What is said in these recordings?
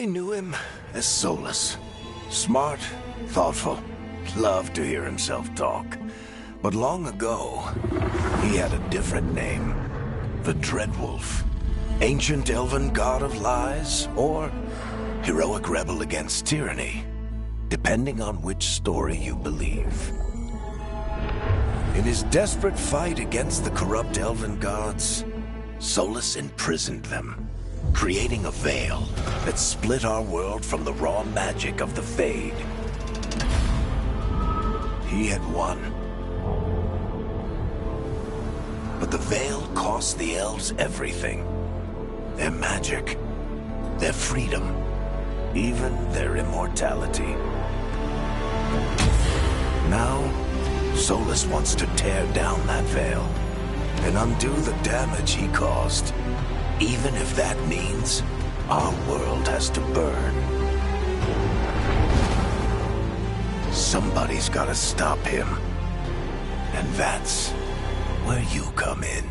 knew him as Solus. Smart, thoughtful, loved to hear himself talk. But long ago, he had a different name. The Dreadwolf. Ancient elven god of lies, or heroic rebel against tyranny, depending on which story you believe. In his desperate fight against the corrupt elven gods, Solus imprisoned them, creating a veil that split our world from the raw magic of the Fade. He had won. But the veil cost the elves everything. Their magic, their freedom, even their immortality. Now, Solus wants to tear down that veil and undo the damage he caused, even if that means our world has to burn. Somebody's gotta stop him, and that's where you come in.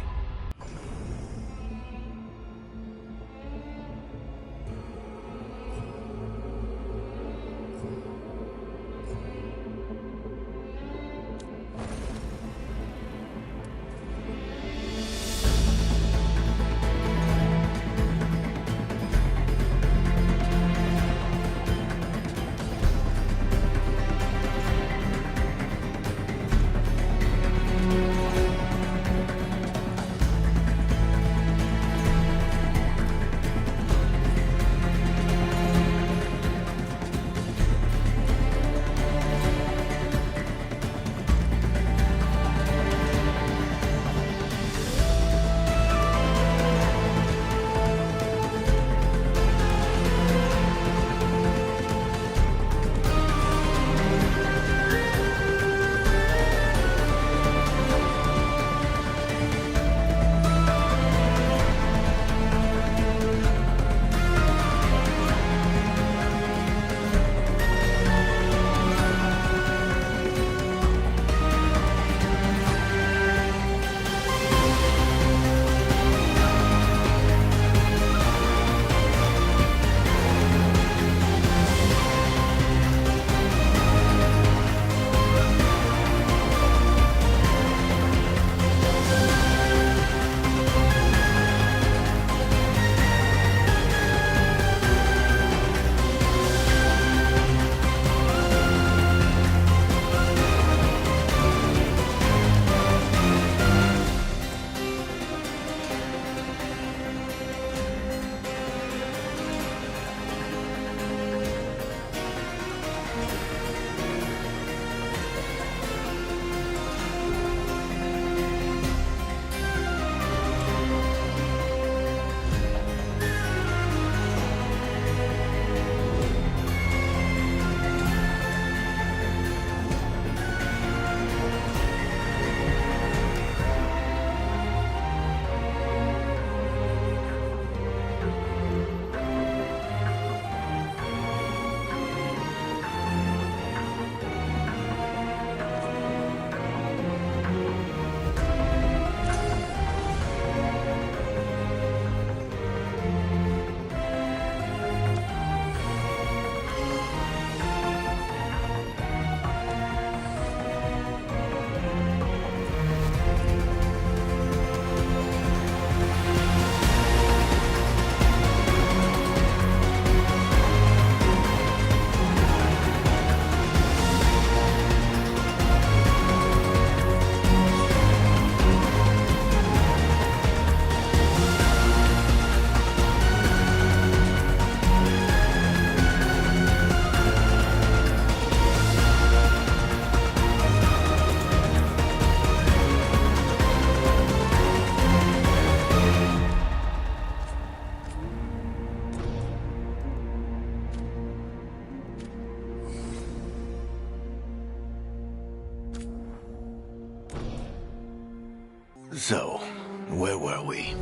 So, where were we?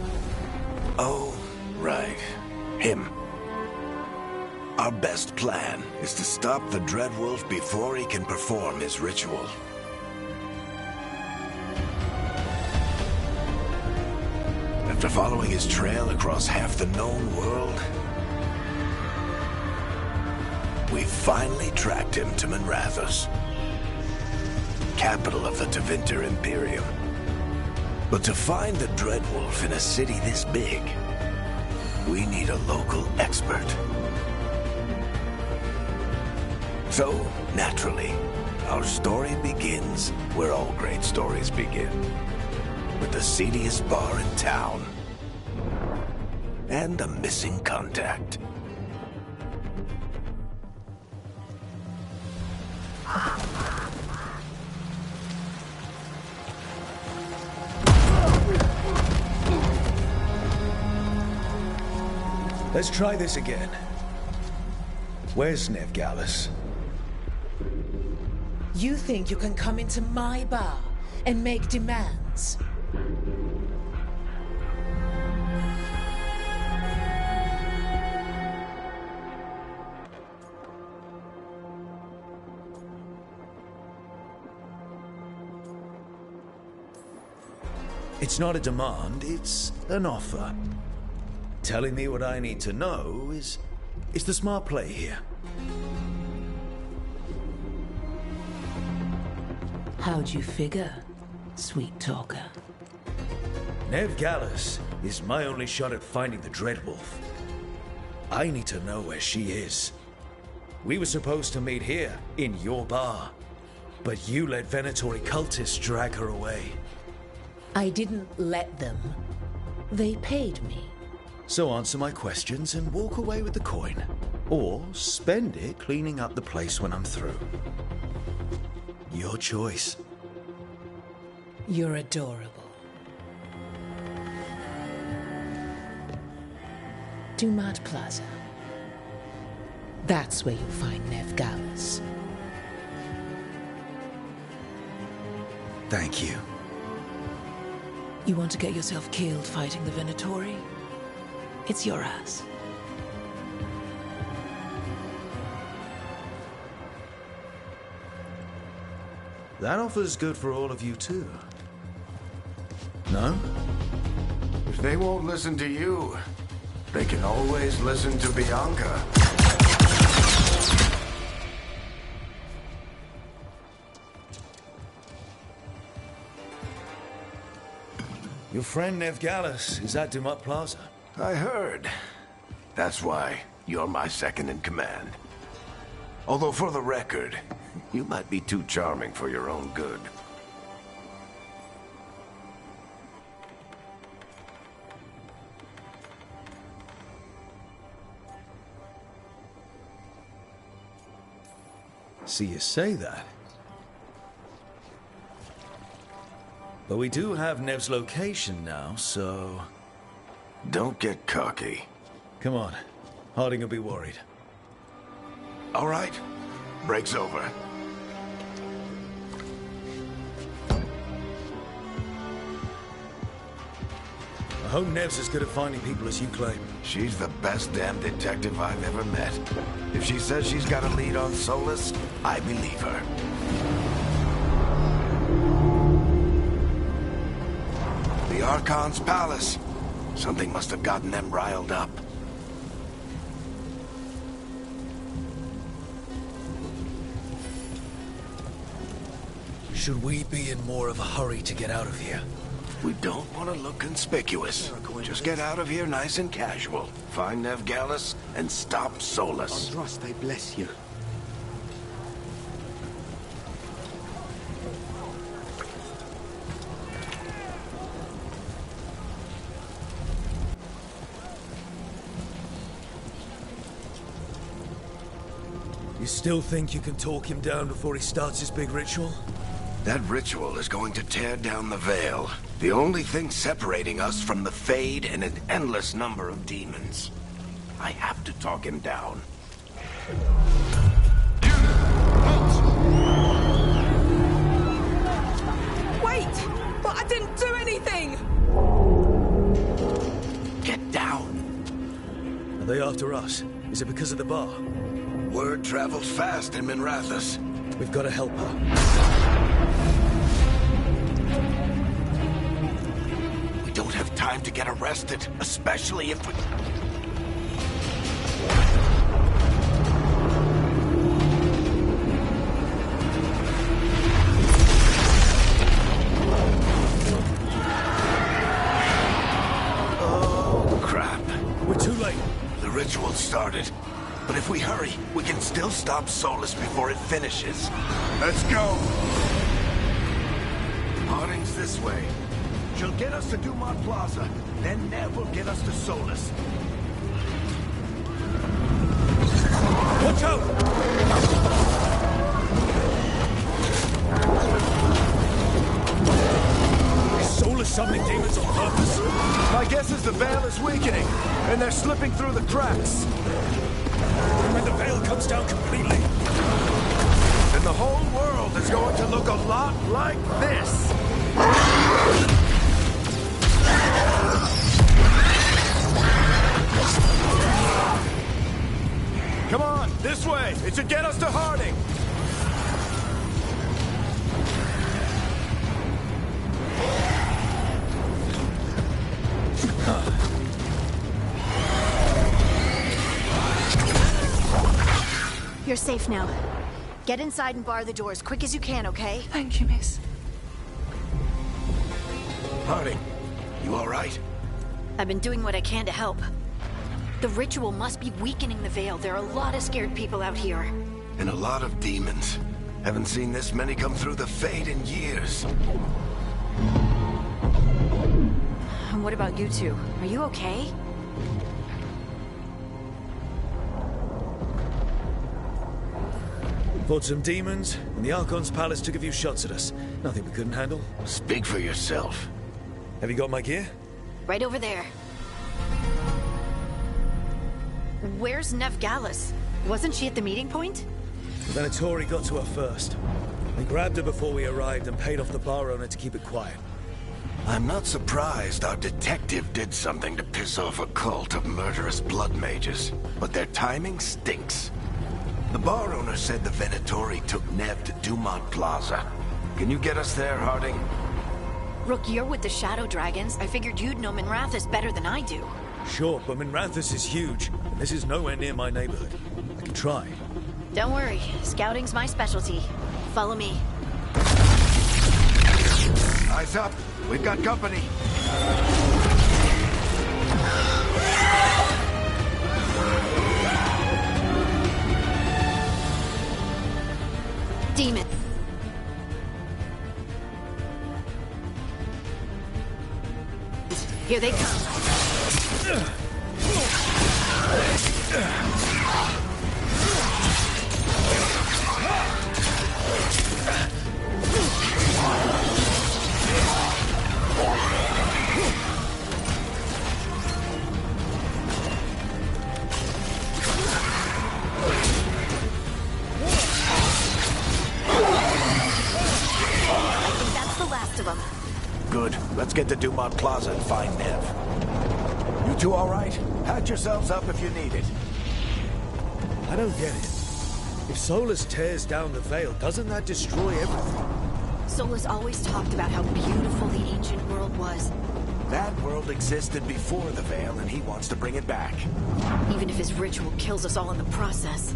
Oh, right. Him. Our best plan is to stop the Dreadwolf before he can perform his ritual. After following his trail across half the known world, we finally tracked him to Minrathous, capital of the Tevinter Imperium. But to find the Dreadwolf in a city this big, we need a local expert. So, naturally, our story begins where all great stories begin, with the seediest bar in town and a missing contact. Let's try this again. Where's Nev Gallus? You think you can come into my bar and make demands? It's not a demand, it's an offer. Telling me what I need to know is the smart play here. How'd you figure, sweet talker? Nev Gallus is my only shot at finding the Dreadwolf. I need to know where she is. We were supposed to meet here, in your bar. But you let Venatori cultists drag her away. I didn't let them. They paid me. So answer my questions and walk away with the coin. Or spend it cleaning up the place when I'm through. Your choice. You're adorable. Dumat Plaza. That's where you'll find Nev Gallus. Thank you. You want to get yourself killed fighting the Venatori? It's your ass. That offer's good for all of you too. No? If they won't listen to you, they can always listen to Bianca. Your friend Nev Gallus is at Dumat Plaza. I heard. That's why you're my second in command. Although for the record, you might be too charming for your own good. See, you say that. But we do have Nev's location now, so... Don't get cocky. Come on. Harding will be worried. All right. Break's over. I hope Nev's as good at finding people as you claim. She's the best damn detective I've ever met. If she says she's got a lead on Solus, I believe her. The Archon's palace. Something must have gotten them riled up. Should we be in more of a hurry to get out of here? We don't want to look conspicuous. Just get out of here nice and casual. Find Nev Gallus and stop Solus. Andros, I bless you. You still think you can talk him down before he starts his big ritual? That ritual is going to tear down the veil. The only thing separating us from the Fade and an endless number of demons. I have to talk him down. Wait! But I didn't do anything! Get down. Are they after us? Is it because of the bar? Word travels fast in Minrathous. We've got to help her. We don't have time to get arrested, especially if we... But if we hurry, we can still stop Solus before it finishes. Let's go! Harding's this way. She'll get us to Dumont Plaza, then Nev will get us to Solus. Watch out! Is Solus summoning demons on purpose? My guess is the veil is weakening, and they're slipping through the cracks. When the veil comes down completely, And the whole world is going to look a lot like this. Come on, this way. It should get us to Harding. You're safe now. Get inside and bar the door as quick as you can, okay? Thank you, miss. Harding, you all right? I've been doing what I can to help. The ritual must be weakening the veil. There are a lot of scared people out here. And a lot of demons. Haven't seen this many come through the Fade in years. And what about you two? Are you okay? fought some demons, and the Archon's palace took a few shots at us. Nothing we couldn't handle. Speak for yourself. Have you got my gear? Right over there. Where's Nev Gallus? Wasn't she at the meeting point? The Venatori got to her first. They grabbed her before we arrived and paid off the bar owner to keep it quiet. I'm not surprised our detective did something to piss off a cult of murderous blood mages, but their timing stinks. The bar owner said the Venatori took Nev to Dumont Plaza. Can you get us there, Harding? Rook, you're with the Shadow Dragons. I figured you'd know Minrathous better than I do. Sure, but Minrathous is huge, and this is nowhere near my neighborhood. I can try. Don't worry, scouting's my specialty. Follow me. Eyes up. We've got company. Demon. Here they come. Good. Let's get to Dumont Plaza and find Nev. You two all right? Patch yourselves up if you need it. I don't get it. If Solus tears down the veil, doesn't that destroy everything? Solus always talked about how beautiful the ancient world was. That world existed before the veil, and he wants to bring it back. Even if his ritual kills us all in the process.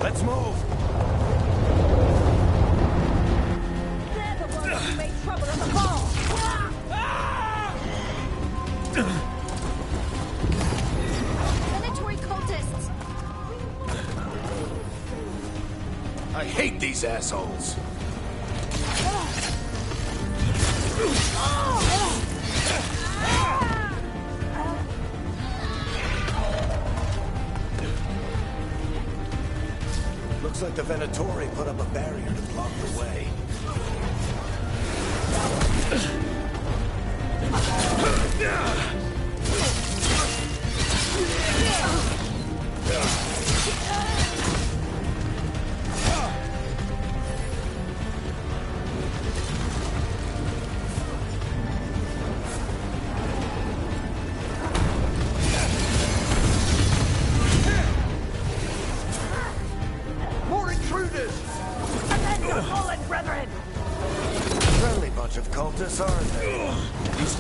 Let's move! They're the ones who made trouble at the ball! Venatori cultists! I hate these assholes! Looks like the Venatori put up a barrier to block the way.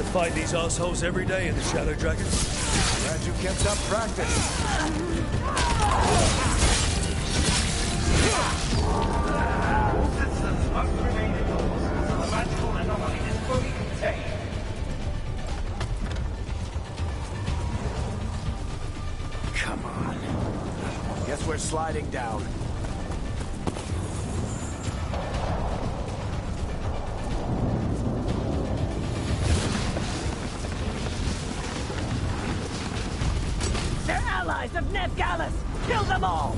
fight these assholes every day in the Shadow Dragons. Glad you kept up practice. All citizens must remain indoors until the magical anomaly is fully contained. Come on. Guess we're sliding down. They're allies of Nev Gallus! Kill them all!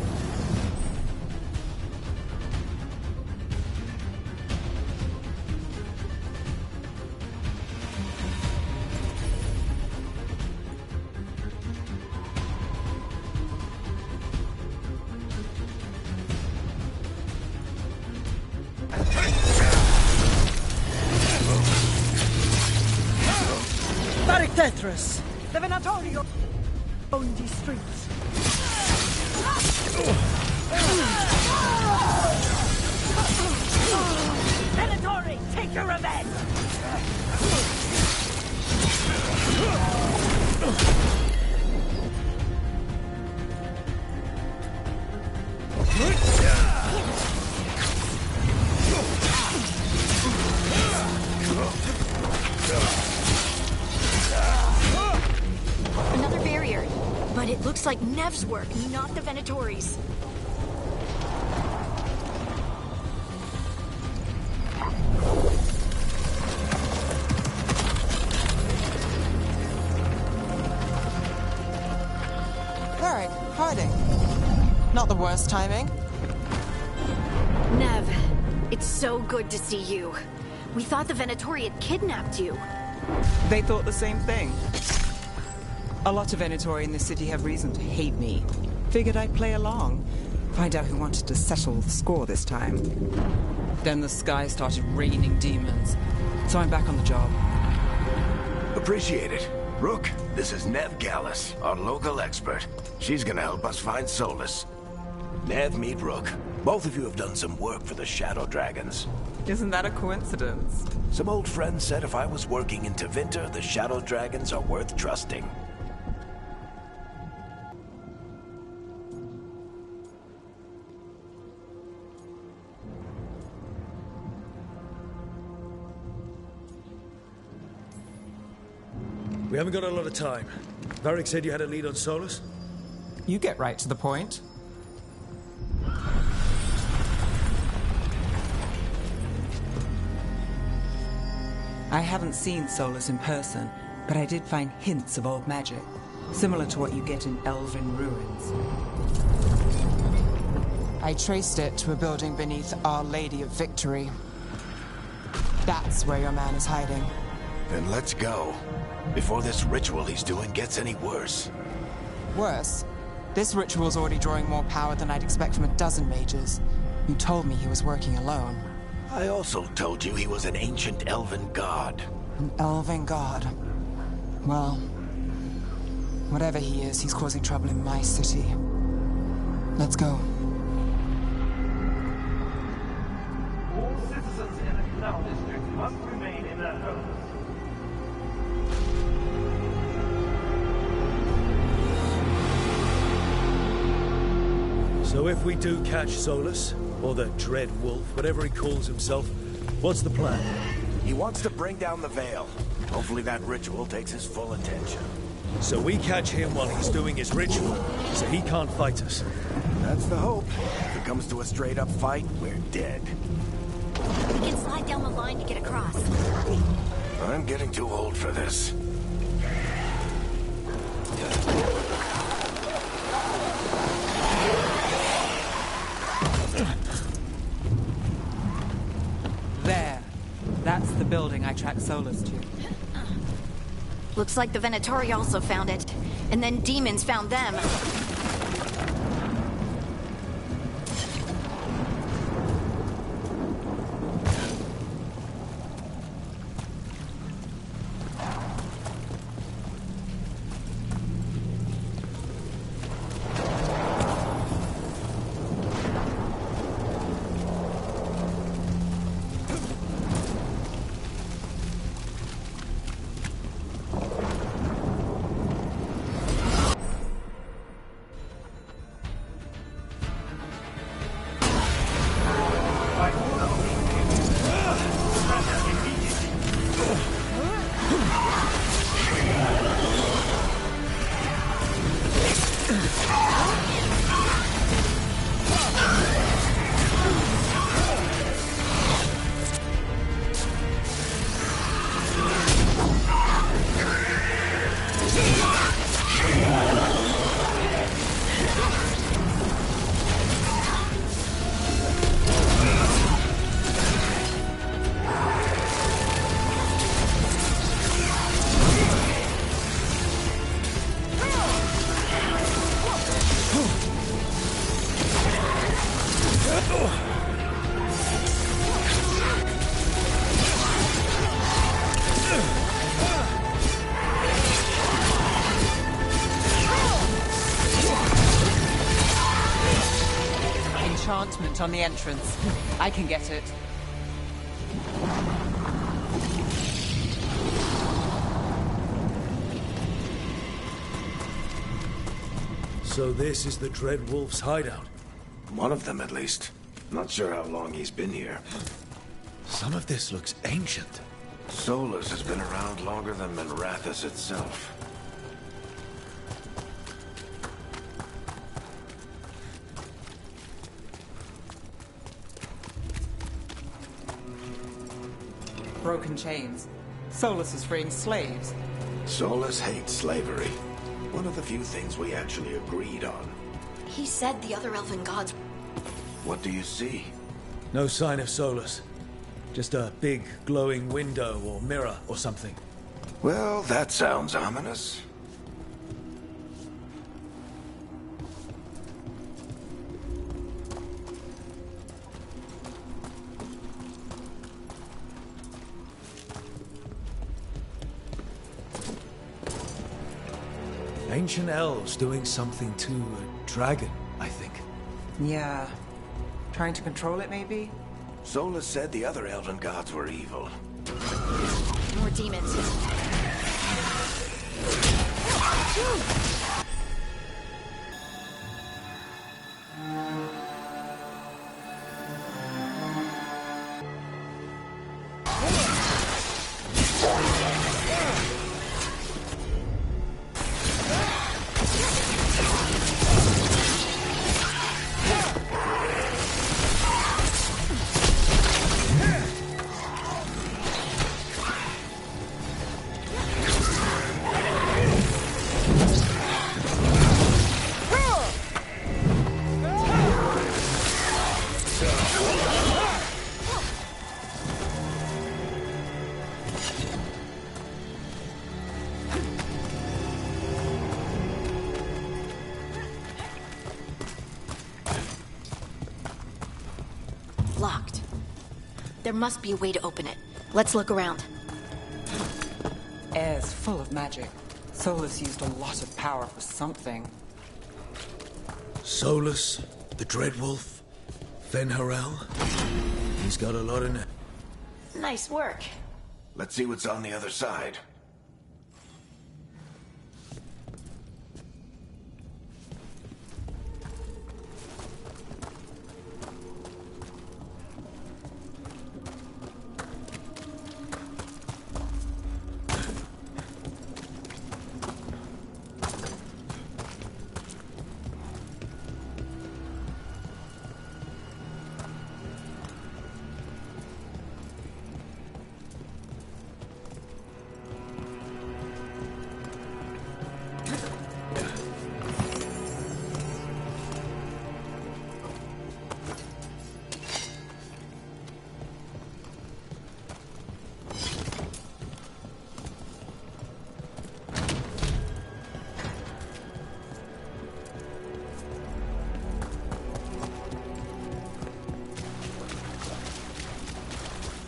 Tetris! The Venatorio own these streets. Venatori, take your revenge! Another barrier. But it looks like Nev's work, not the Venatori's. Alright, hiding. Not the worst timing. Nev, it's so good to see you. We thought the Venatori had kidnapped you. They thought the same thing. A lot of Venatori in this city have reason to hate me. Figured I'd play along. Find out who wanted to settle the score this time. Then the sky started raining demons. So I'm back on the job. Appreciate it. Rook, this is Nev Gallus, our local expert. She's gonna help us find solace. Nev, meet Rook. Both of you have done some work for the Shadow Dragons. Isn't that a coincidence? Some old friends said if I was working in Tevinter, the Shadow Dragons are worth trusting. We haven't got a lot of time. Varric said you had a lead on Solus? You get right to the point. I haven't seen Solus in person, but I did find hints of old magic, similar to what you get in elven ruins. I traced it to a building beneath Our Lady of Victory. That's where your man is hiding. Then let's go. Before this ritual he's doing gets any worse. Worse, this ritual's already drawing more power than I'd expect from a dozen mages. You told me he was working alone. I also told you he was an ancient elven god. An elven god. Well, whatever he is, he's causing trouble in my city. Let's go. All citizens in the Canal District must remain in their homes. So if we do catch Solus, or the Dread Wolf, whatever he calls himself, what's the plan? He wants to bring down the veil. Hopefully that ritual takes his full attention. So we catch him while he's doing his ritual, so he can't fight us. That's the hope. If it comes to a straight-up fight, we're dead. We can slide down the line to get across. I'm getting too old for this. There. That's the building I tracked Solus to. Looks like the Venatori also found it. And then demons found them. attachment on the entrance. I can get it. So this is the Dread Wolf's hideout. One of them, at least. Not sure how long he's been here. Some of this looks ancient. Solus has been around longer than Minrathous itself. Broken chains. Solus is freeing slaves. Solus hates slavery. One of the few things we actually agreed on. He said the other elven gods... What do you see? No sign of Solus. Just a big glowing window or mirror or something. Well, that sounds ominous. Ancient elves doing something to a dragon, I think. Yeah. Trying to control it, maybe? Solus said the other elven gods were evil. More demons. Locked. There must be a way to open it. Let's look around. Air's full of magic. Solus used a lot of power for something. Solus, the Dread Wolf, Fen'Harel. He's got a lot in it. Nice work. Let's see what's on the other side.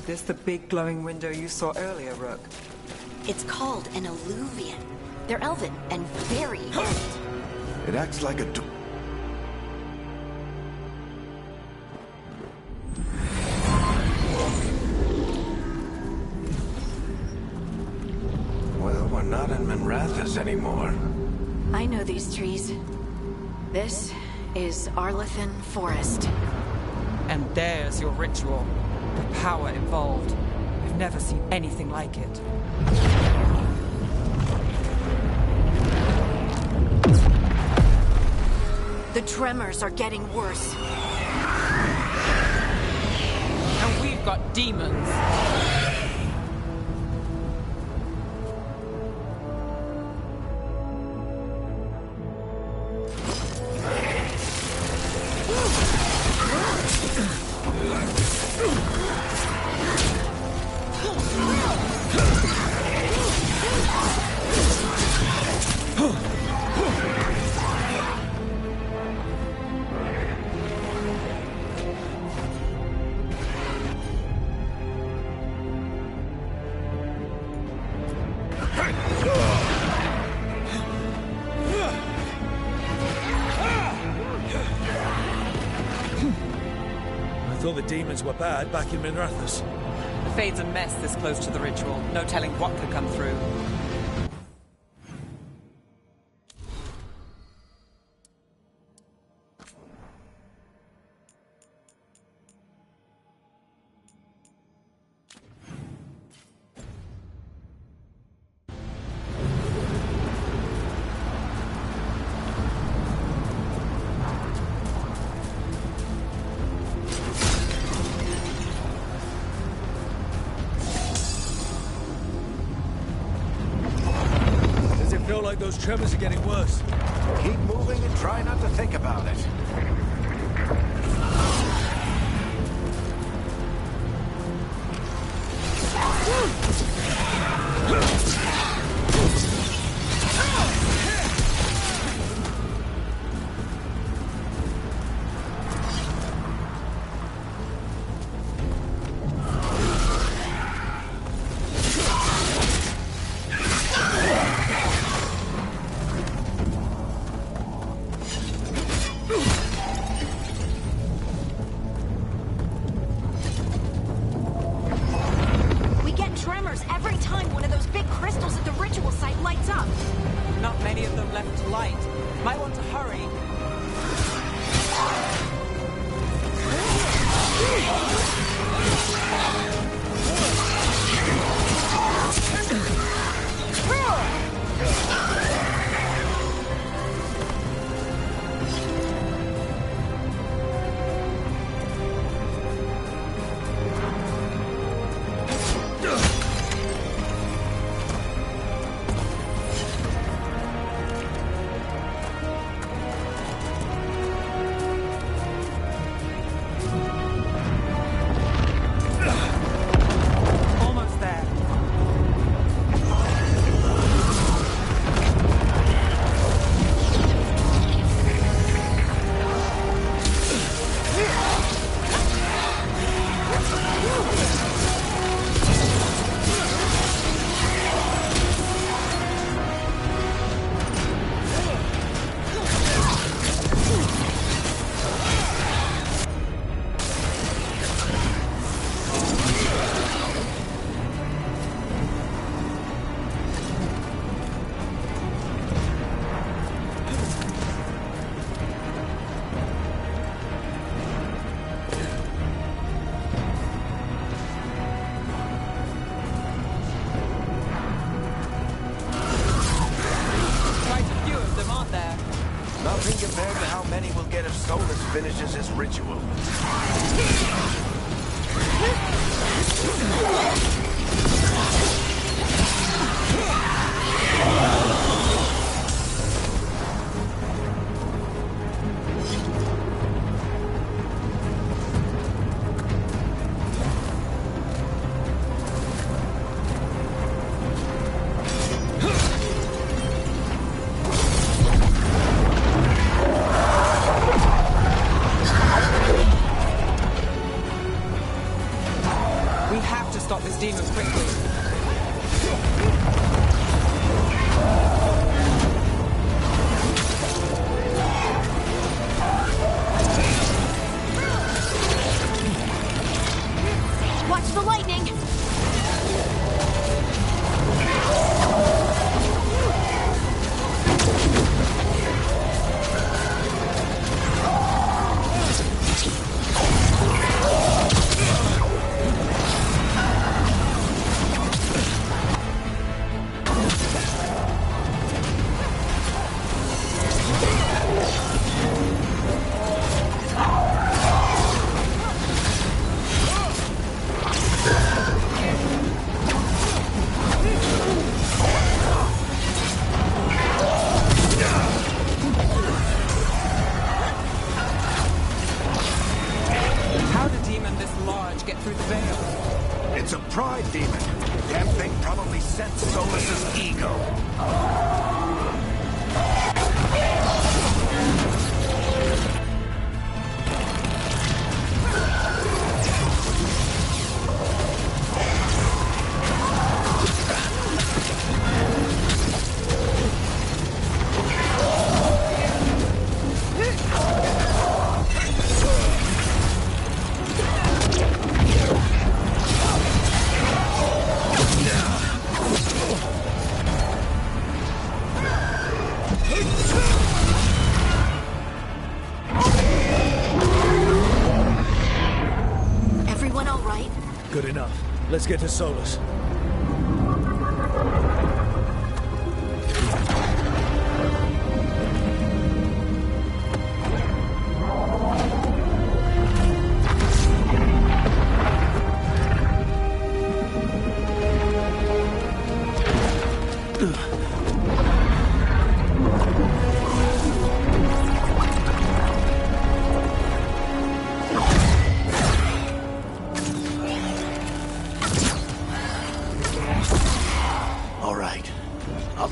This the big glowing window you saw earlier, Rook? It's called an alluvian. They're elven and very old. It acts like a door. Well, we're not in Minrathous anymore. I know these trees. This is Arlethan Forest. And there's your ritual. The power involved. I've never seen anything like it. The tremors are getting worse. And we've got demons. thought the demons were bad back in Minrathous. The Fade's a mess this close to the ritual. No telling what could come through. Like those tremors are getting worse. Keep moving and try not to think about it. Compared to how many will get if Solus finishes his ritual. Stop this demon quickly. Let's get to Solus.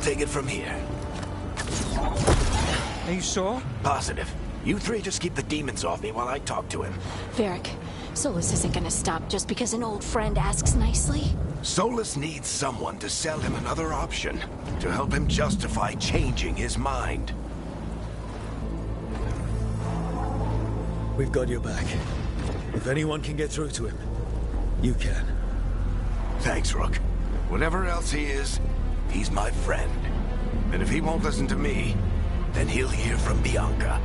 Take it from here. Are you sure? Positive. You three just keep the demons off me while I talk to him. Varric, Solus isn't gonna stop just because an old friend asks nicely. Solus needs someone to sell him another option, to help him justify changing his mind. We've got your back. If anyone can get through to him, you can. Thanks, Rook. Whatever else he is, he's my friend. And if he won't listen to me, then he'll hear from Bianca.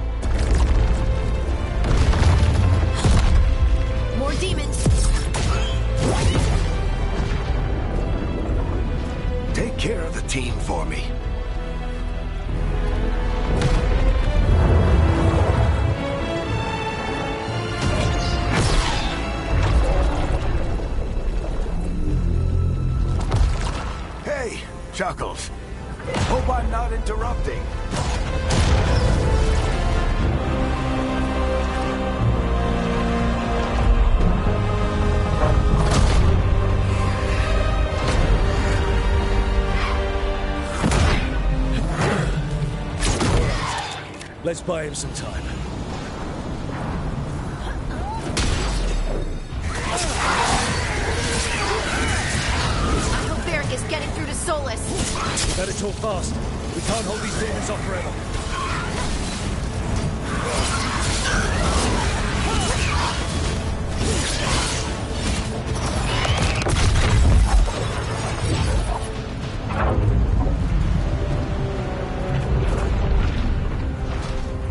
More demons! Take care of the team for me. Hey, Chuckles. Hope I'm not interrupting. Let's buy him some time. I hope Varric is getting through to Solus. Better talk fast. We can't hold these demons off forever.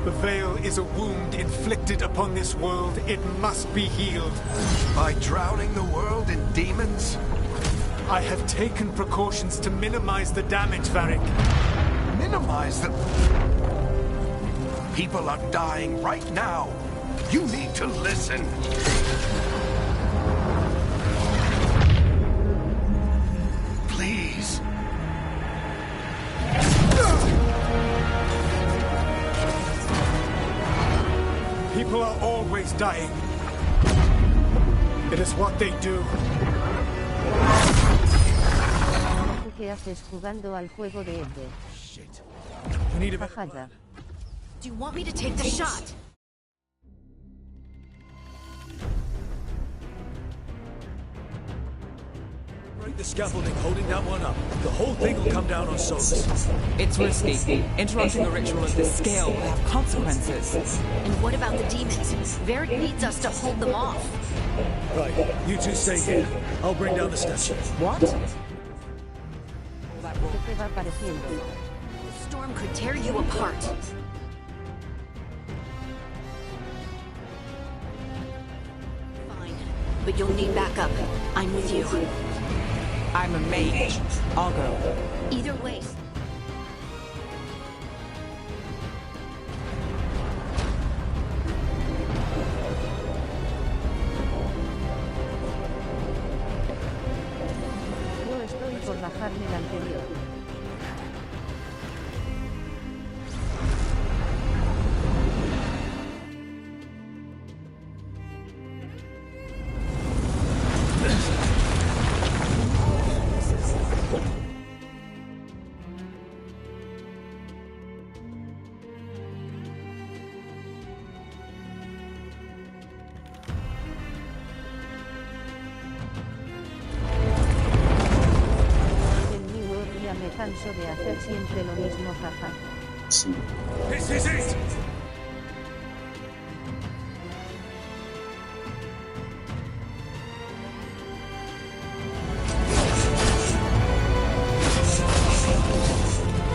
The veil is a wound inflicted upon this world. It must be healed. By drowning the world in demons? I have taken precautions to minimize the damage, Varric. Minimize the... People are dying right now. You need to listen. Please. People are always dying. It is what they do. ¿Qué haces jugando al juego de Ende? Shit. We need a better Bajada. plan. Do you want me to take the shot? Break the scaffolding, holding that one up. The whole thing will come down on Solus. It's risky. Interrupting a ritual of this scale will have consequences. And what about the demons? Varric needs us to hold them off. Right, you two stay here. I'll bring down the statue. What? ¿Qué te va pareciendo? The storm could tear you apart. Fine, but you'll need backup. I'm with you. I'm a mage. I'll go. Either way. Yo estoy por bajarme el anterior. Me canso de hacer siempre lo mismo, jaja. This is it! Esto es muy real, es muy simple.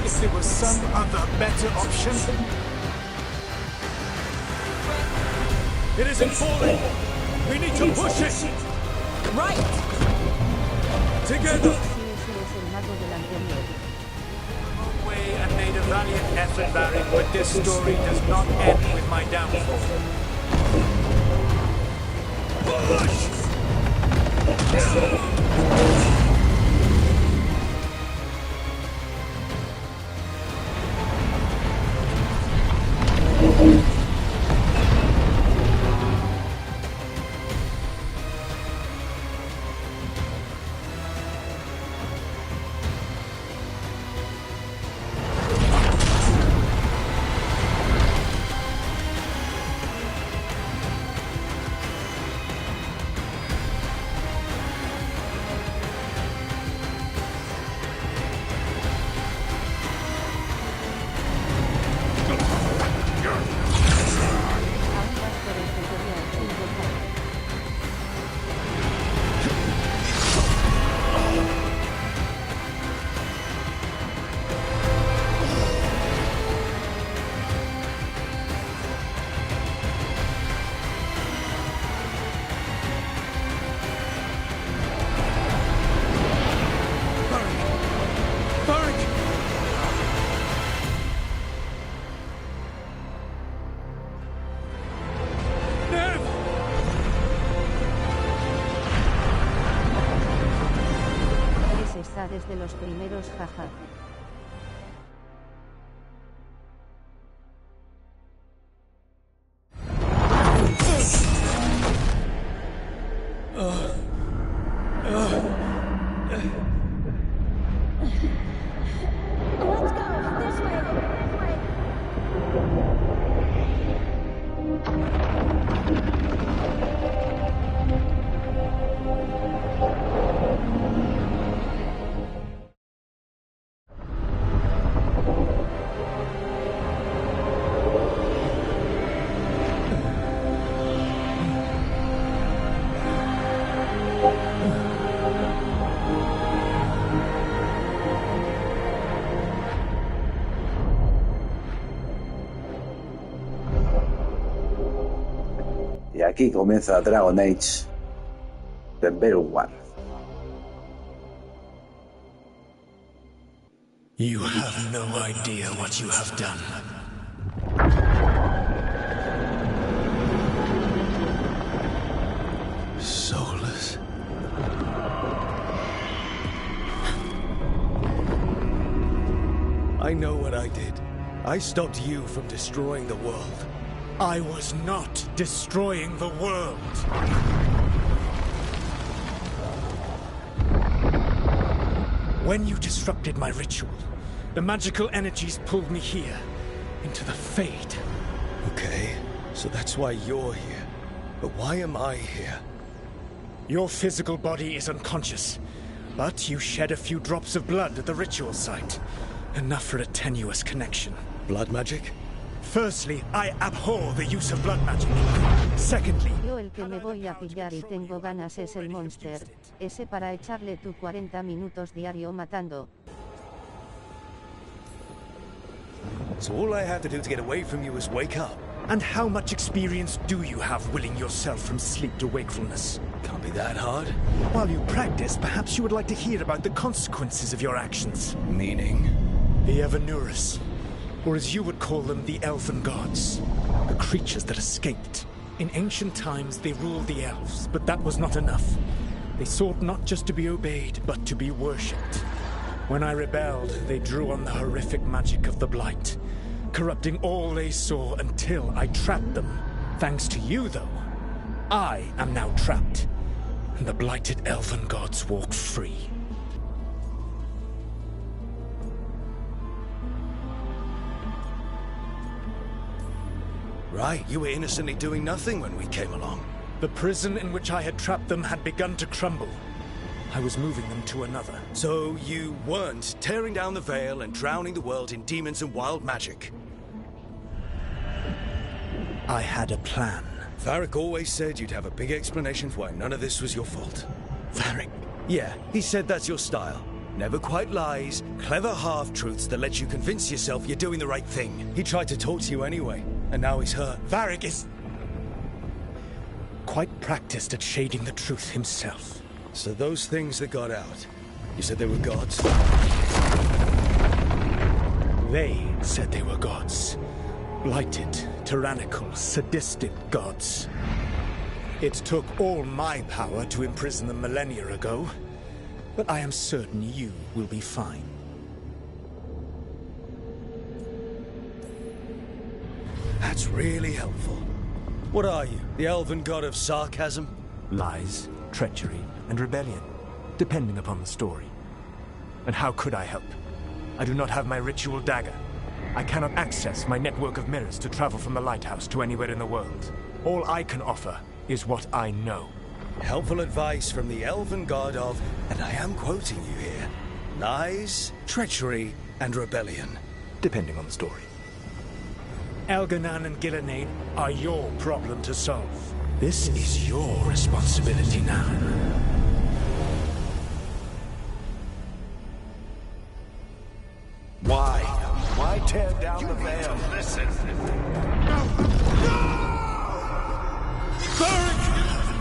if there was some other better option. It isn't falling! We need to push it! Right! Together! Ese es el mago del anterior. Way and made a valiant effort, Barry, but this story does not end with my downfall. Push! Está desde los primeros, jaja. Y aquí comienza Dragon Age de VEILGUARD. You have no idea what you have done. Soulless. I know what I did. I stopped you from destroying the world. I was not destroying the world. When you disrupted my ritual, the magical energies pulled me here, into the Fade. Okay, so that's why you're here. But why am I here? Your physical body is unconscious, but you shed a few drops of blood at the ritual site. Enough for a tenuous connection. Blood magic? Firstly, I abhor the use of blood magic. Secondly, Yo el que me voy a pillar y tengo ganas es el monster, ese para echarle tu 40 minutos diario matando. So all I have to do to get away from you is wake up? And how much experience do you have willing yourself from sleep to wakefulness? Can't be that hard. While you practice, perhaps you would like to hear about the consequences of your actions. Meaning? The Evenurus, or as you would call them, the elven gods. The creatures that escaped. In ancient times, they ruled the elves, but that was not enough. They sought not just to be obeyed, but to be worshipped. When I rebelled, they drew on the horrific magic of the Blight, corrupting all they saw until I trapped them. Thanks to you, though, I am now trapped, and the blighted elven gods walk free. Right, you were innocently doing nothing when we came along. The prison in which I had trapped them had begun to crumble. I was moving them to another. So you weren't tearing down the veil and drowning the world in demons and wild magic? I had a plan. Varric always said you'd have a big explanation for why none of this was your fault. Varric? Yeah, he said that's your style. Never quite lies, clever half-truths that let you convince yourself you're doing the right thing. He tried to talk to you anyway, and now he's hurt. Varric is quite practiced at shading the truth himself. So those things that got out, you said they were gods? They said they were gods. Blighted, tyrannical, sadistic gods. It took all my power to imprison them millennia ago, but I am certain you will be fine. That's really helpful. What are you, the elven god of sarcasm? Lies, treachery, and rebellion, depending upon the story. And how could I help? I do not have my ritual dagger. I cannot access my network of mirrors to travel from the lighthouse to anywhere in the world. All I can offer is what I know. Helpful advice from the elven god of, and I am quoting you here, lies, treachery, and rebellion. Depending on the story. Elganan and Gillenade are your problem to solve. This is your responsibility now. Why? Why tear down the veil? Listen.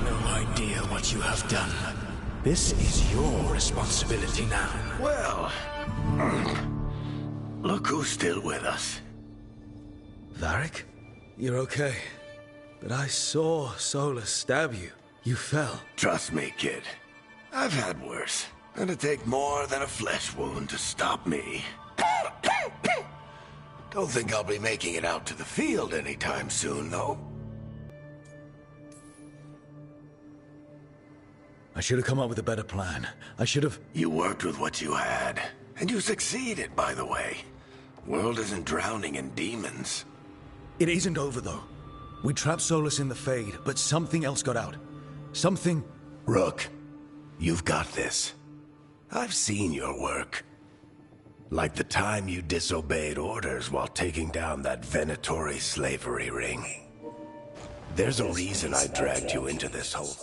No idea what you have done. This is your responsibility now. Well, look who's still with us. Varric? You're okay. But I saw Solus stab you. You fell. Trust me, kid. I've had worse. It'd take more than a flesh wound to stop me. Don't think I'll be making it out to the field anytime soon, though. I should have come up with a better plan. I should have... You worked with what you had. And you succeeded, by the way. World isn't drowning in demons. It isn't over, though. We trapped Solus in the Fade, but something else got out. Something... Rook, you've got this. I've seen your work. Like the time you disobeyed orders while taking down that Venatori slavery ring. There's a reason I dragged you into this hole.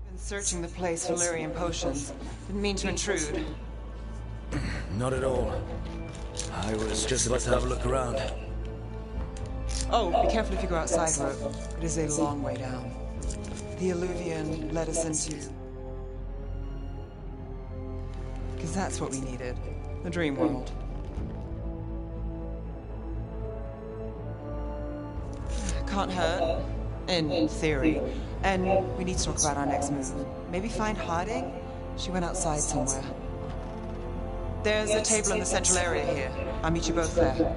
Been searching the place for Lyrian potions. Didn't mean to intrude. Not at all. I was just about to have a look around. Oh, be careful if you go outside, Rope. It is a long way down. The Alluvian led us into... Because that's what we needed. The dream world. Can't hurt. In theory. And we need to talk about our next move. Maybe find Harding? She went outside somewhere. There's a table in the central area here. I'll meet you both there.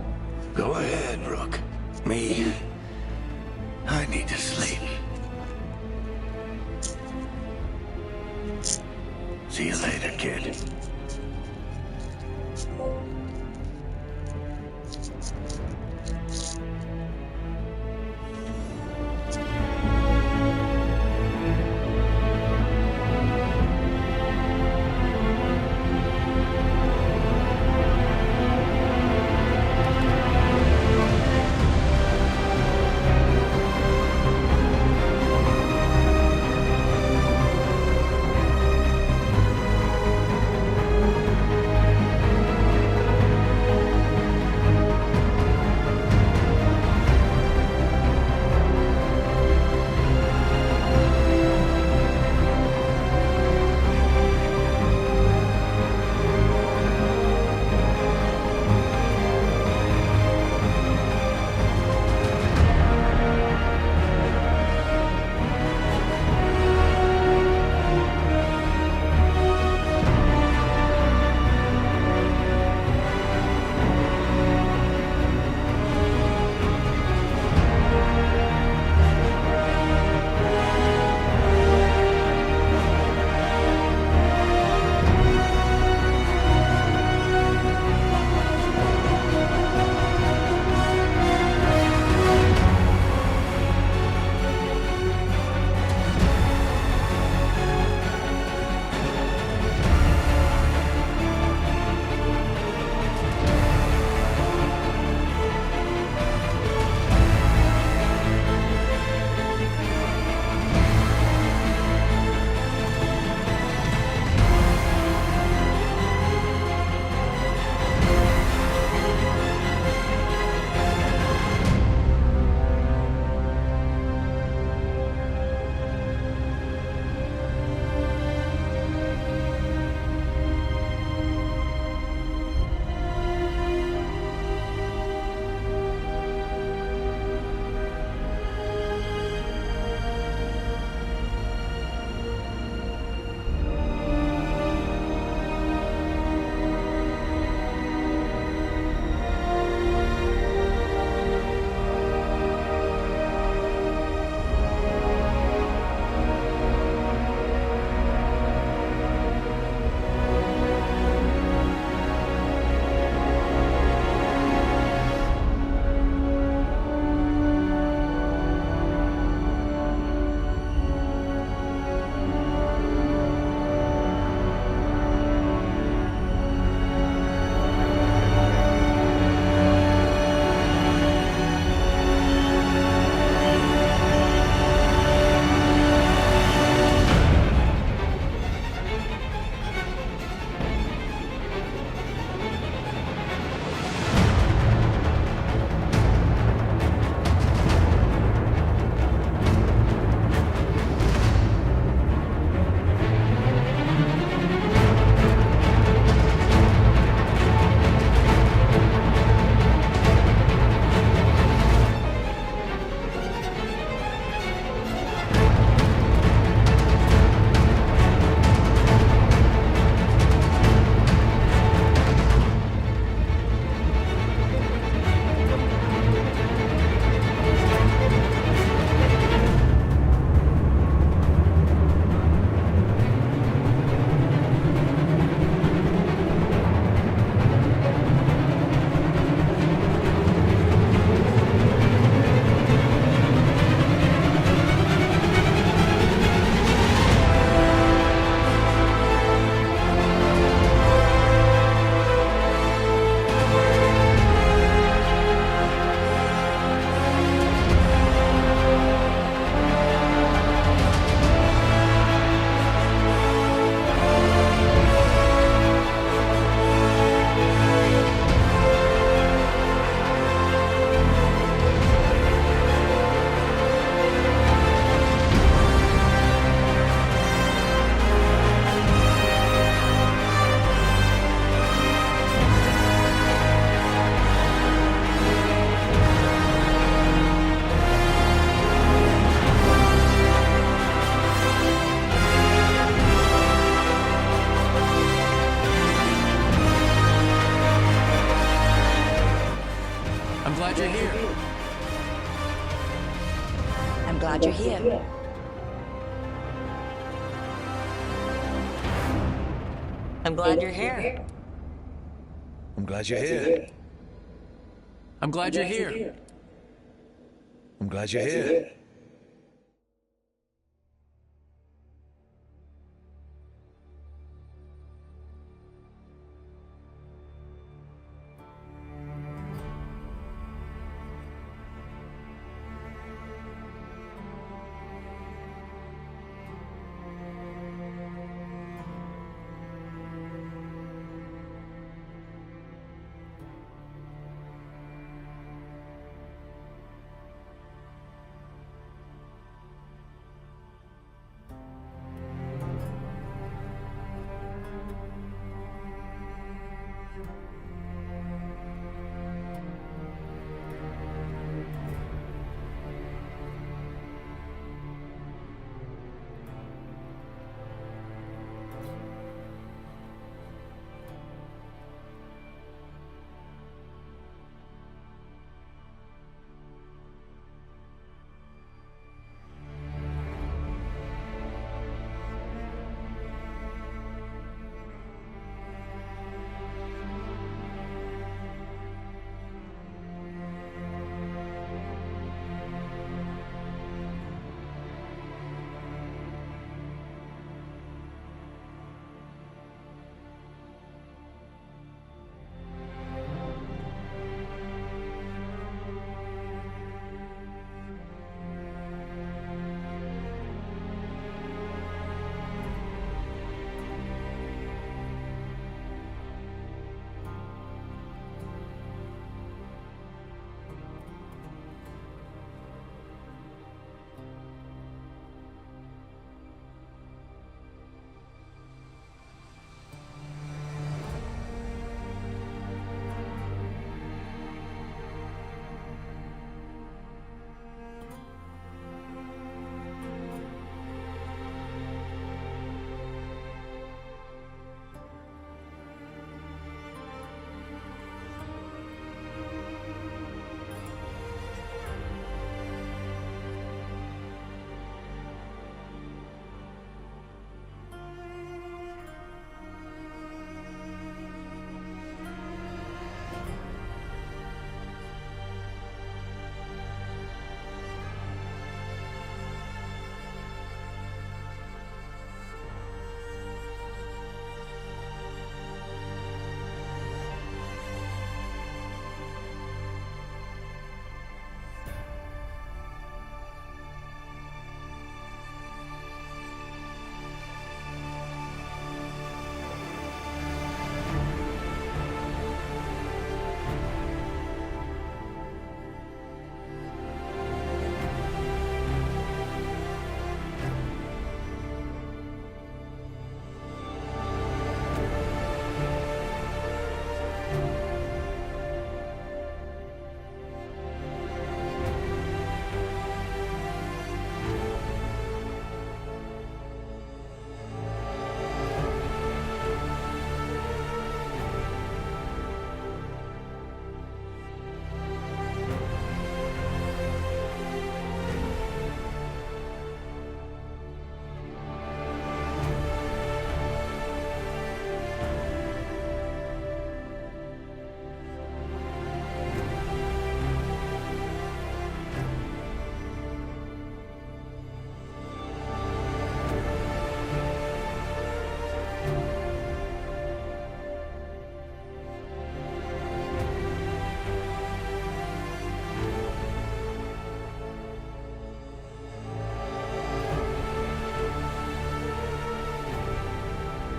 Go ahead, Rook. Me, I need to sleep. See you later, kid. I'm glad you're here. I'm glad you're here. I'm glad you're here. I'm glad you're here. I'm glad you're here.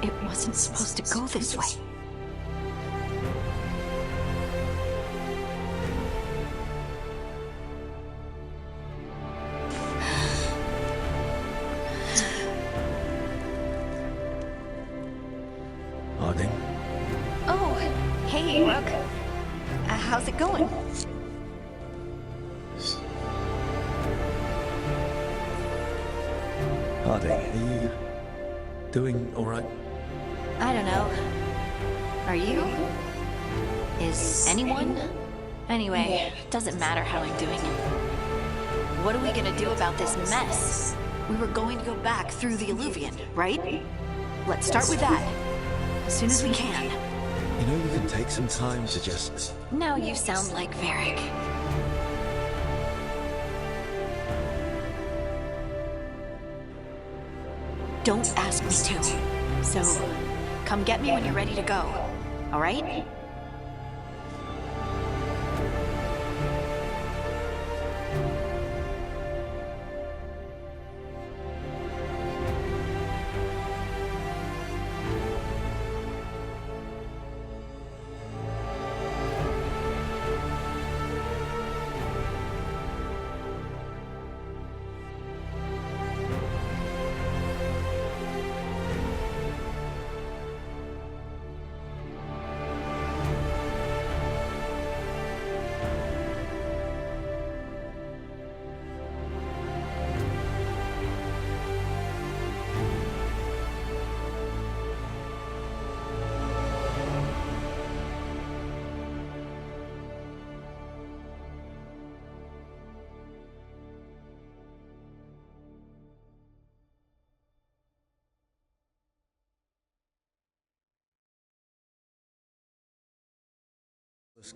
It wasn't supposed to go this way. Harding? Oh, hey, Rook. How's it going? Harding, are you doing all right? I don't know. Are you? Is anyone? Anyway, doesn't matter how I'm doing. what are we gonna do about this mess? We were going to go back through the Illuvian, right? Let's start with that. As soon as we can. You know, you can take some time to just... Now you sound like Varric. Don't ask me to. So, come get me when you're ready to go. All right?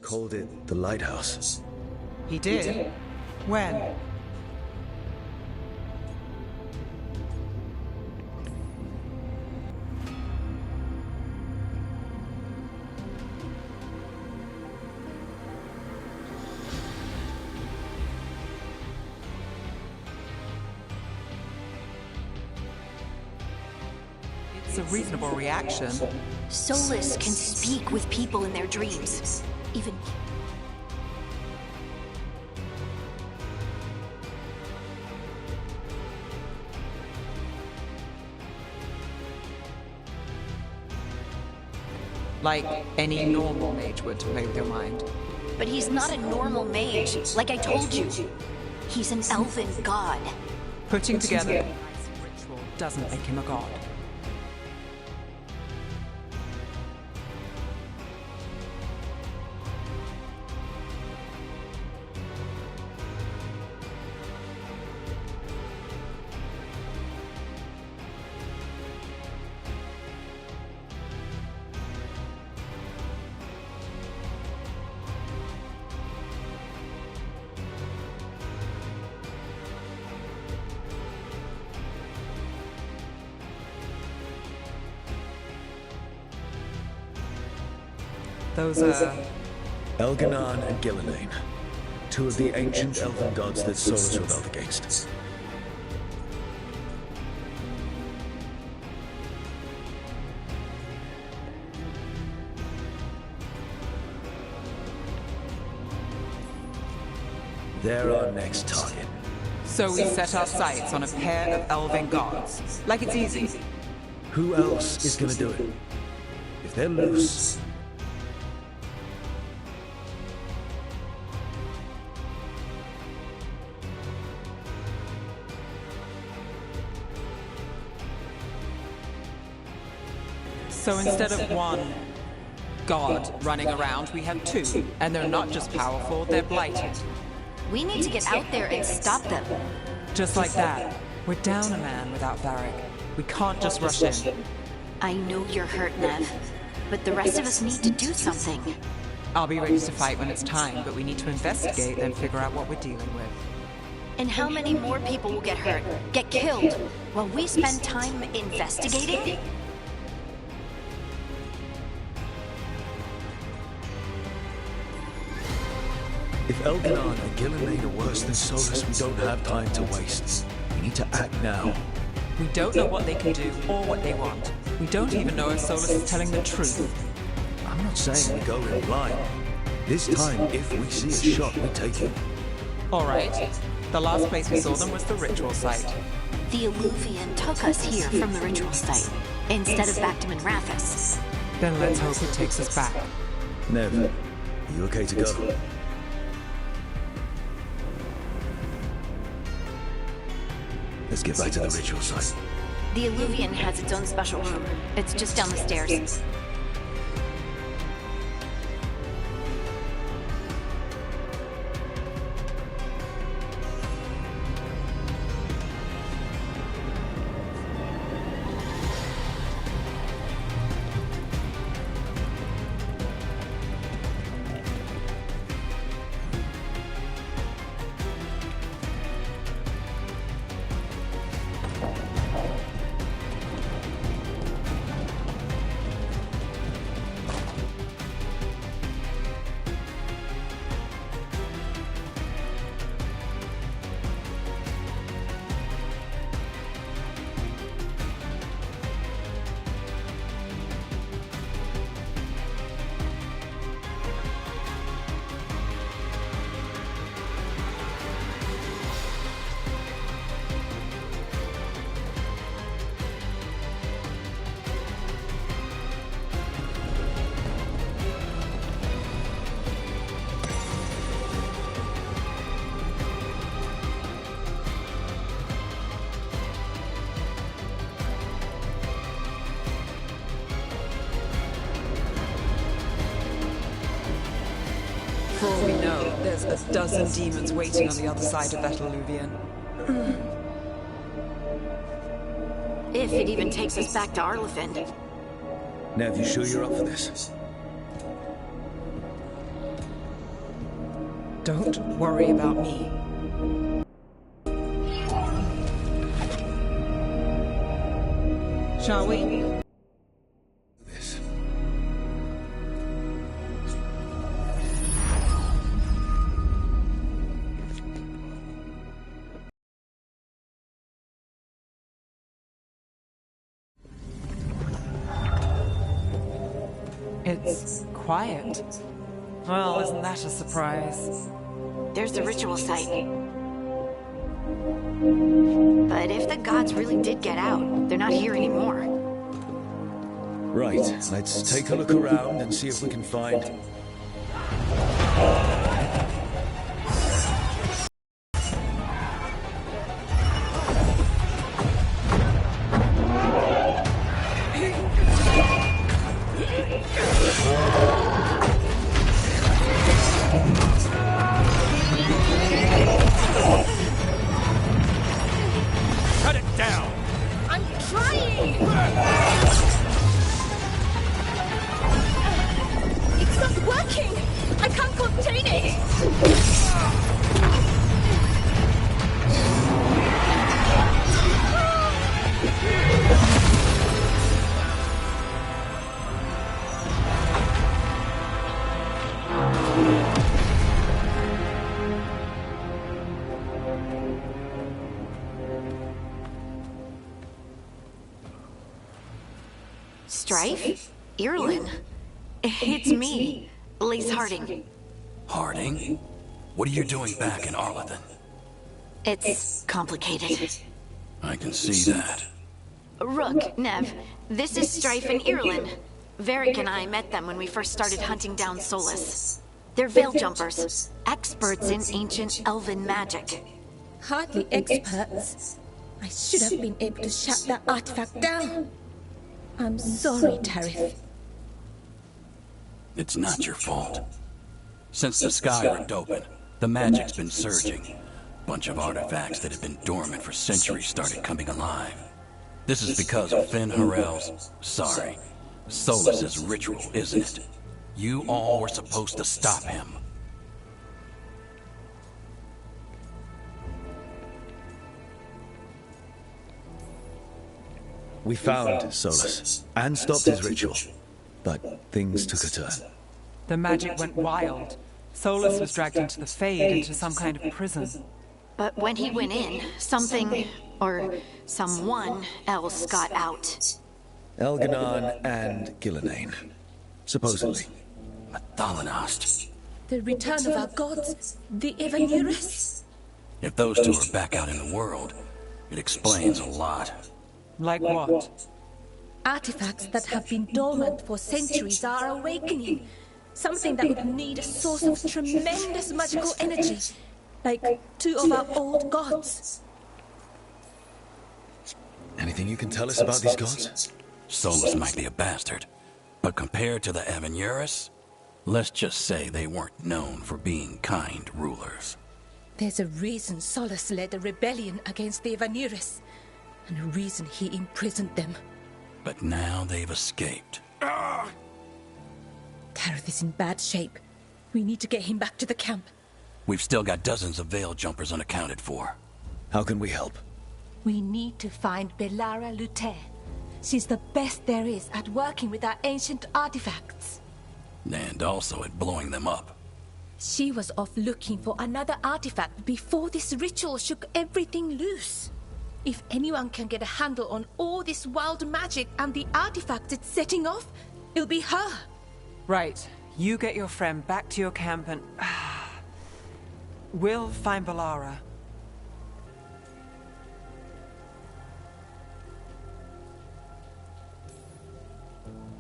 Called it the lighthouse. He did? When? It's a reasonable reaction. Solus can speak with people in their dreams. Even... Like any normal mage would to play with your mind. But he's not a normal mage, like I told you. He's an elven god. Putting together a nice ritual doesn't make him a god. Those are... Elganon and Gillenane, two of the ancient elven gods that Solus rebelled against. They're our next target. So we set our sights on a pair of elven gods. Like it's easy. Who else is gonna do it? If they're loose... So instead of one god running around, we have two. And they're not just powerful, they're blighted. We need to get out there and stop them. Just like that. We're down a man without Varric. We can't just rush in. I know you're hurt, Nev, but the rest of us need to do something. I'll be ready to fight when it's time, but we need to investigate and figure out what we're dealing with. And how many more people will get hurt, get killed, while we spend time investigating? If Elganon and Gillenane are worse than Solus, we don't have time to waste. We need to act now. We don't know what they can do or what they want. We don't even know if Solus is telling the truth. I'm not saying we go in blind. This time, if we see a shot, we take it. All right. The last place we saw them was the ritual site. The Illuvian took us here from the ritual site, instead of back to Minrathous. Then let's hope it takes us back. Nev, are you okay to go? Let's get back to the ritual site. The Illuvian has its own special room. It's just down the stairs. There's a dozen demons waiting on the other side of that alluvion. If it even takes us back to Arlefin. Nev, you sure you're up for this? Don't worry about me. Shall we? This. It's quiet. Well, isn't that a surprise? There's the ritual site. But if the gods really did get out, they're not here anymore. Right, let's take a look around and see if we can find... Strife? Irlin? It's me, Lace Harding. Harding? What are you doing back in Arlefin? It's complicated. I can see that. Rook, Nev, this is Strife and Irlin. Varric and I met them when we first started hunting down Solus. They're veil jumpers, experts in ancient elven magic. Hardly experts. I should have been able to shut that artifact down. I'm sorry, Tarith. It's not your fault. Since the sky ripped open, the magic's been surging. Bunch of artifacts that have been dormant for centuries started coming alive. This is because of Finn Harel's... sorry, Solus's ritual, isn't it? You all were supposed to stop him. We found Solus and stopped his ritual, but things took a turn. The magic went wild. Solus was dragged into the Fade, into some kind of prison. But when he went in, something, or someone else got out. Elganon and Gillenane, supposedly. Mathalanost. The return of our gods, the Evanurus. If those two are back out in the world, it explains a lot. Like what? Artifacts that have been dormant for centuries are awakening. Something that would need a source of tremendous magical energy. Like two of our old gods. Anything you can tell us about these gods? Solus might be a bastard, but compared to the Evanurus, let's just say they weren't known for being kind rulers. There's a reason Solus led a rebellion against the Evanurus, and a reason he imprisoned them. But now they've escaped. Tarith is in bad shape. We need to get him back to the camp. We've still got dozens of veil jumpers unaccounted for. How can we help? We need to find Belara Luther. She's the best there is at working with our ancient artifacts. And also at blowing them up. She was off looking for another artifact before this ritual shook everything loose. If anyone can get a handle on all this wild magic and the artifacts it's setting off, it'll be her. Right. You get your friend back to your camp and... we'll find Belara.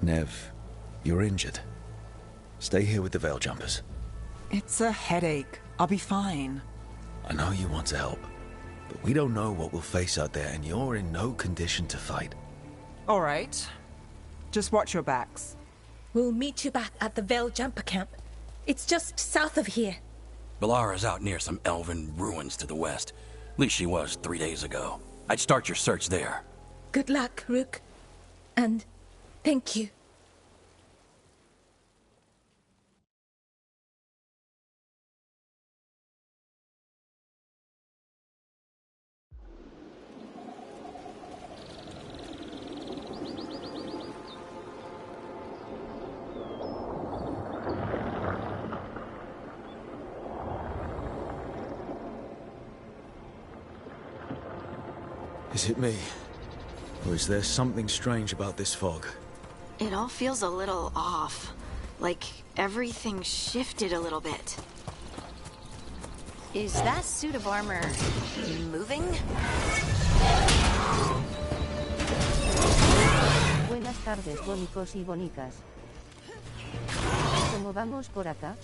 Nev, you're injured. Stay here with the veil jumpers. It's a headache. I'll be fine. I know you want to help, but we don't know what we'll face out there, and you're in no condition to fight. All right. Just watch your backs. We'll meet you back at the veil jumper camp. It's just south of here. Bellara's out near some elven ruins to the west. At least she was 3 days ago. I'd start your search there. Good luck, Rook. And thank you. Is it me? Or is there something strange about this fog? It all feels a little off. Like everything shifted a little bit. Is that suit of armor moving? Buenas tardes, bonicos y bonicas. ¿Cómo vamos por acá?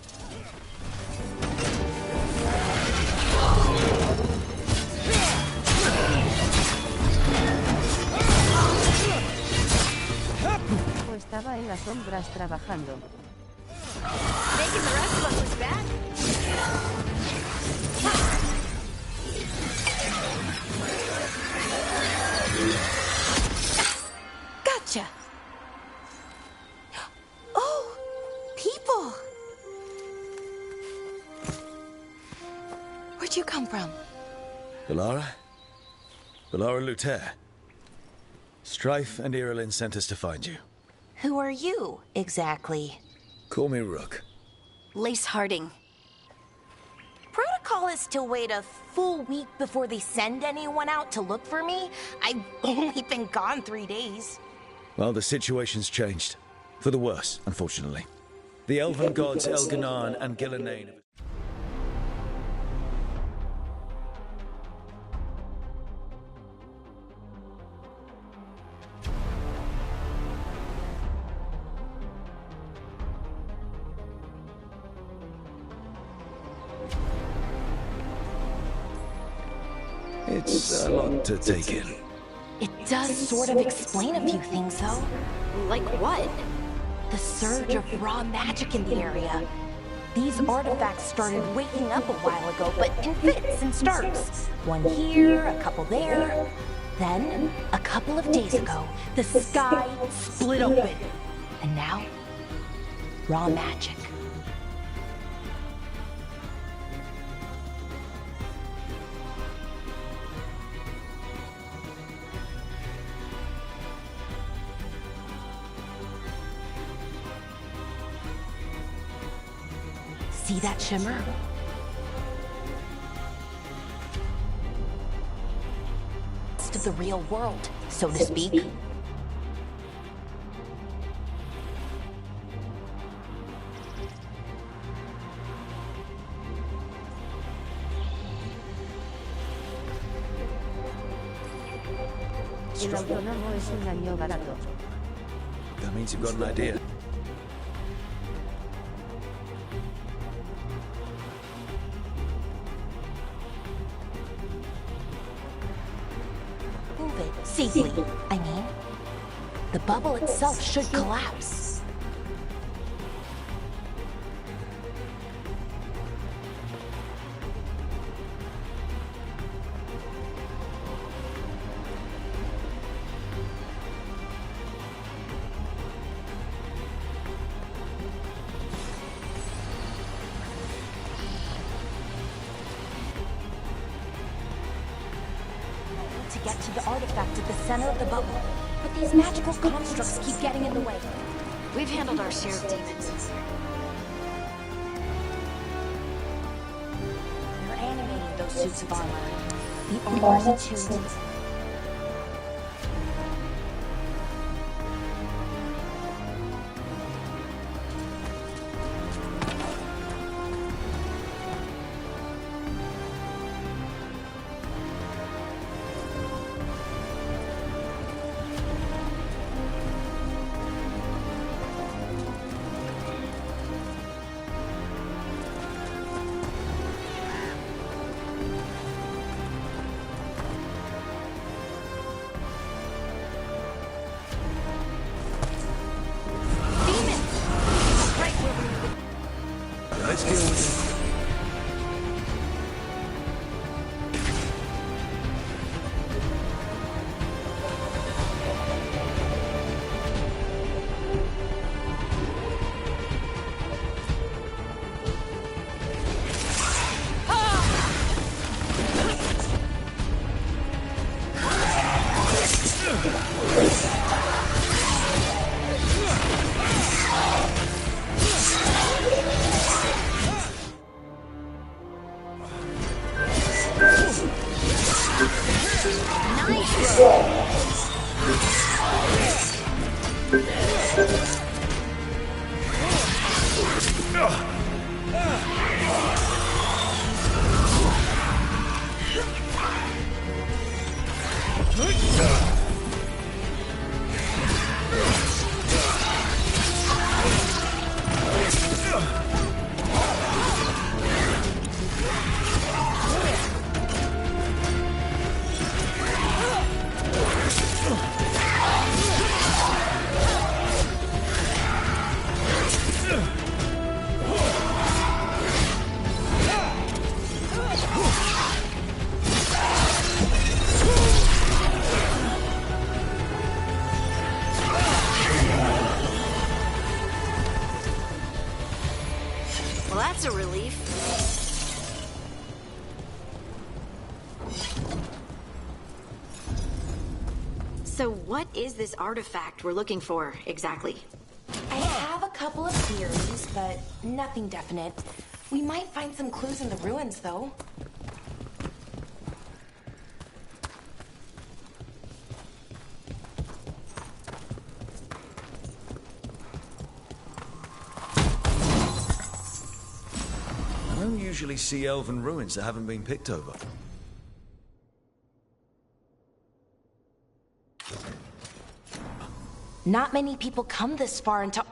O estaba en las sombras trabajando. Making the rest of us look bad. Gotcha. Oh, people. Where'd you come from? Bellara? Bellara Luther. Strife and Irulan sent us to find you. Who are you, exactly? Call me Rook. Lace Harding. Protocol is to wait a full week before they send anyone out to look for me. I've only been gone 3 days. Well, the situation's changed. For the worse, unfortunately. The elven gods Elganan and Gillenane. It's a lot to take in. It does sort of explain a few things, though. Like what? The surge of raw magic in the area. These artifacts started waking up a while ago, but in fits and starts. One here, a couple there. Then, a couple of days ago, the sky split open. And now, raw magic. See that shimmer? To the real world, so to speak. El autónomo es un año barato. That means you've got an idea. Safely, I mean. The bubble itself should collapse. To get to the artifact at the center of the bubble, but these magical constructs keep getting in the way. We've handled our share of demons. They're animating those suits of armor. The armor's attuned. Well, that's a relief. So what is this artifact we're looking for, exactly? I have a couple of theories, but nothing definite. We might find some clues in the ruins, though. I don't usually see elven ruins that haven't been picked over. Not many people come this far into...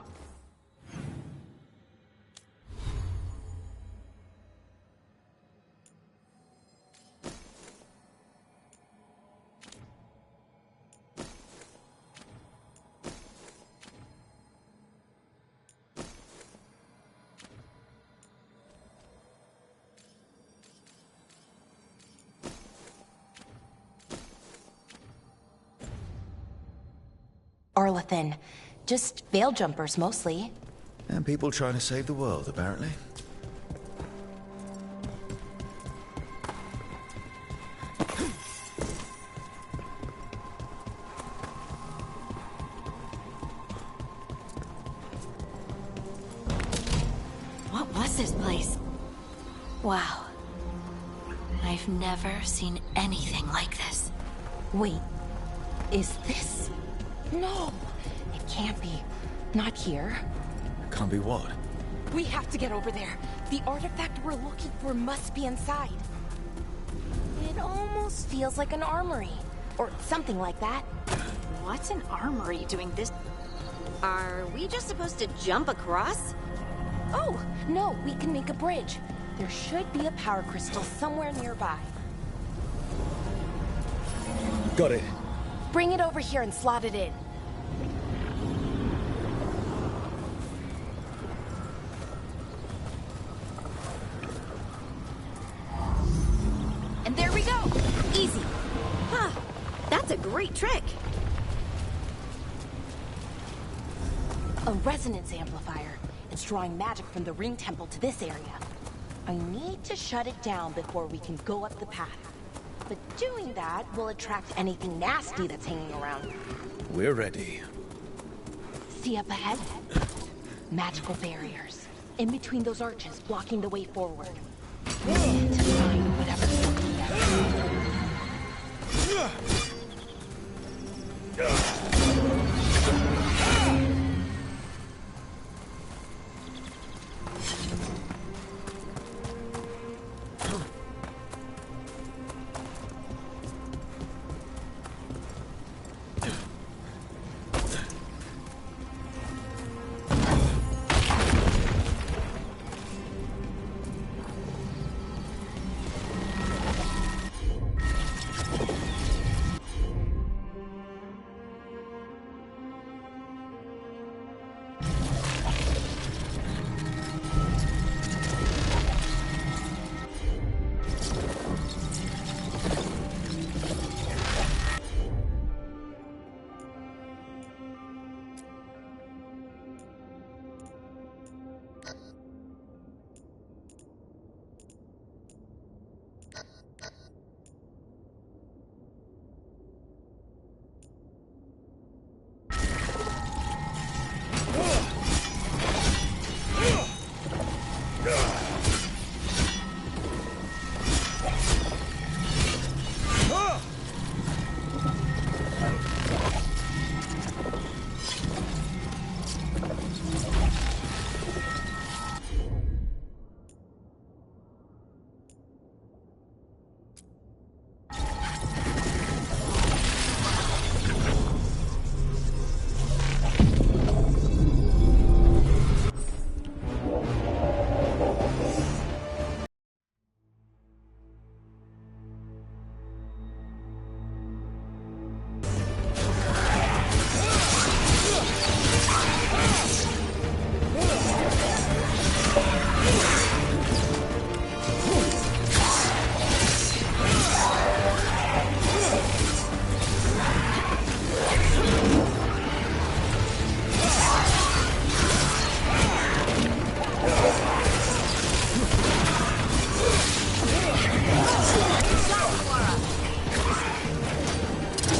Arlathan. Just veil jumpers, mostly. And people trying to save the world, apparently. What was this place? Wow. I've never seen anything like this. Wait, is this... No, it can't be. Not here. Can't be what? We have to get over there. The artifact we're looking for must be inside. It almost feels like an armory. Or something like that. What's an armory doing this? Are we just supposed to jump across? Oh, no, we can make a bridge. There should be a power crystal somewhere nearby. Got it. Bring it over here and slot it in. And there we go! Easy. Huh. That's a great trick. A resonance amplifier. It's drawing magic from the ring temple to this area. I need to shut it down before we can go up the path. But doing that will attract anything nasty that's hanging around. We're ready. See up ahead? Magical barriers. In between those arches, blocking the way forward. We need to find whatever's looking at us.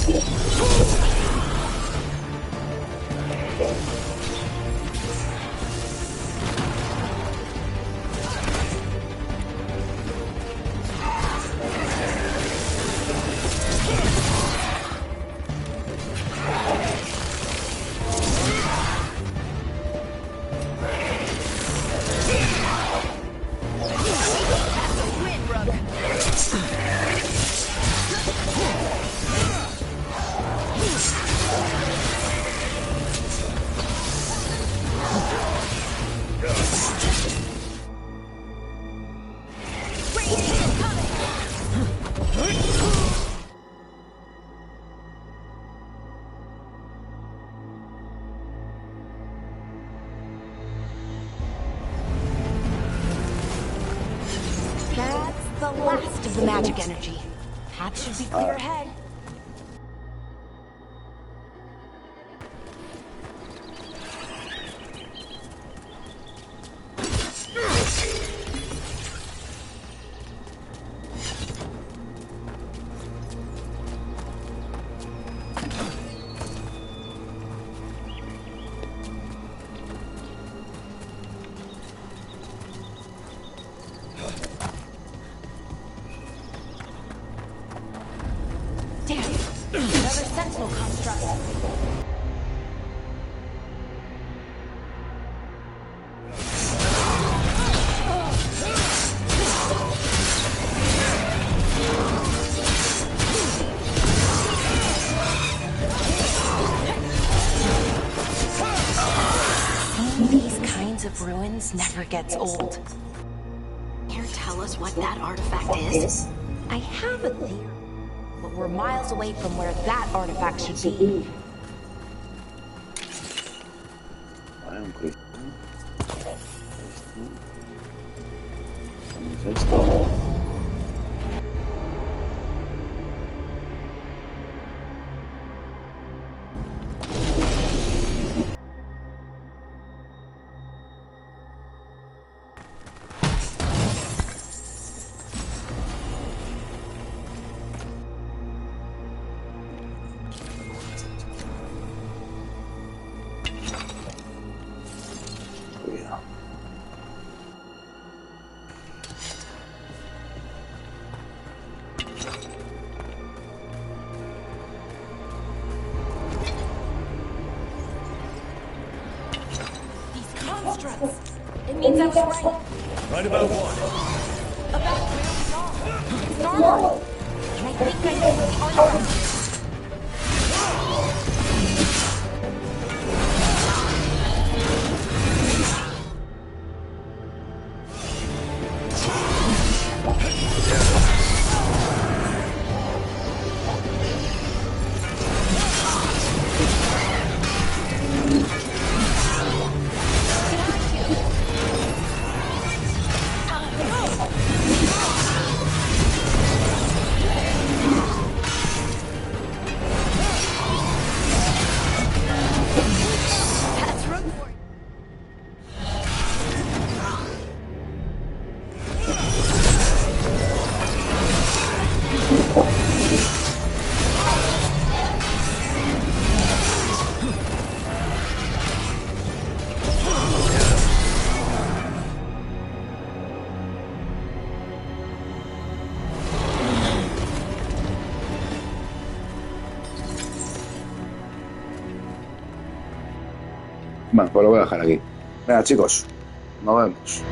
That's the last of the magic energy. Path should be clear ahead. Ruins never gets old. Can you tell us what that artifact is? I have a theory, but we're miles away from where that artifact should be. It means I was right. Right about what? About where we are. It's normal. And I think I know what the artifact is. Bueno, pues lo voy a dejar aquí. Venga, chicos, nos vemos.